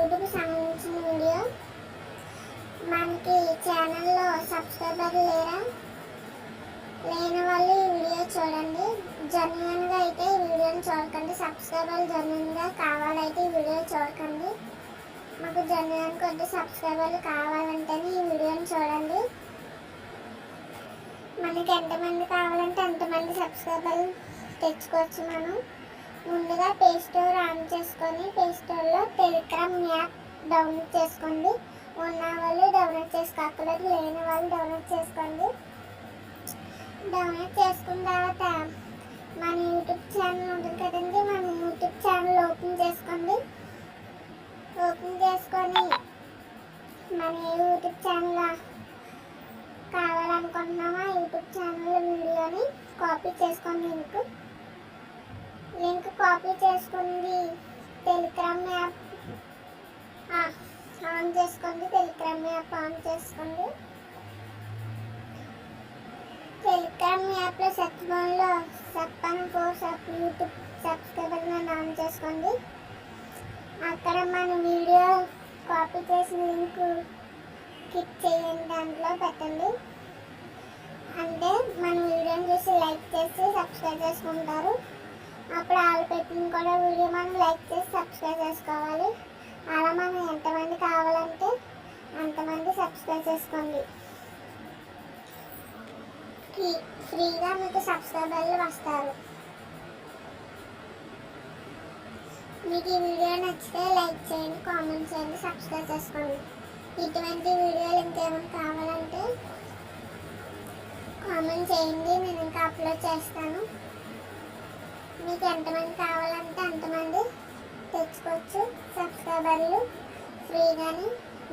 యూట్యూబ్కి సంబంధించిన వీడియో. మనకి ఛానల్లో సబ్స్క్రైబర్లు లేని వాళ్ళు ఈ వీడియో చూడండి. జెన్యున్గా అయితే ఈ వీడియోని చూడకండి. సబ్స్క్రైబర్లు జెన్యున్గా కావాలైతే ఈ వీడియో చూడకండి. మాకు జెన్యున్ కొద్ది సబ్స్క్రైబర్లు కావాలంటేనే ఈ వీడియోని చూడండి. మనకి ఎంతమంది కావాలంటే అంతమంది సబ్స్క్రైబర్లు తెచ్చుకోవచ్చు. మనం ముందుగా ప్లే స్టోర్ ఆన్ చేసుకొని ప్లే స్టోర్లో టెలిగ్రామ్ యాప్ డౌన్లోడ్ చేసుకోండి. ఉన్న వాళ్ళు డౌన్లోడ్ చేసుకోక్కర్లేదు, లేని వాళ్ళు డౌన్లోడ్ చేసుకోండి. డౌన్లోడ్ చేసుకున్న తర్వాత మన యూట్యూబ్ ఛానల్ ఉంటుంది కదండి, మన యూట్యూబ్ ఛానల్ ఓపెన్ చేసుకోండి. ఓపెన్ చేసుకొని మన యూట్యూబ్ ఛానల్ కావాలనుకుంటున్నామా యూట్యూబ్ ఛానల్ వీడియోని కాపీ చేసుకోండి. లింక్ కాపీ చేసుకుంది టెలిగ్రామ్ యాప్ ఆన్ చేసుకోండి. టెలిగ్రామ్ యాప్ ఆన్ చేసుకోండి. టెలిగ్రామ్ యాప్లో సెర్చ్ బార్లో యూట్యూబ్ సబ్స్క్రైబర్ ఆన్ చేసుకోండి. అక్కడ మన వీడియో కాపీ చేసిన లింక్ క్లిక్ చేయండి, దాంట్లో పెట్టండి. అంటే మన వీడియోని చూసి లైక్ చేసి సబ్స్క్రైబ్ చేసుకుంటారు. అప్పుడు వాళ్ళు పెట్టిన కూడా వీడియో మనం లైక్ చేసి సబ్స్క్రైబ్ చేసుకోవాలి. అలా మనం ఎంతమంది కావాలంటే అంతమంది సబ్స్క్రైబ్ చేసుకోండి. ఫ్రీగా మీకు సబ్స్క్రైబర్లు వస్తారు. మీకు ఈ వీడియో నచ్చితే లైక్ చేయండి, కామెంట్ చేయండి, సబ్స్క్రైబ్ చేసుకోండి. ఇటువంటి వీడియోలు ఇంకేమైనా కావాలంటే కామెంట్ చేయండి, నేను ఇంకా అప్లోడ్ చేస్తాను. మీకు ఎంతమంది కావాలంటే అంతమంది తెచ్చుకోవచ్చు సబ్స్క్రైబర్లు ఫ్రీగానే.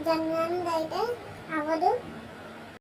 జెన్యున్గా అయితే అవ్వదు.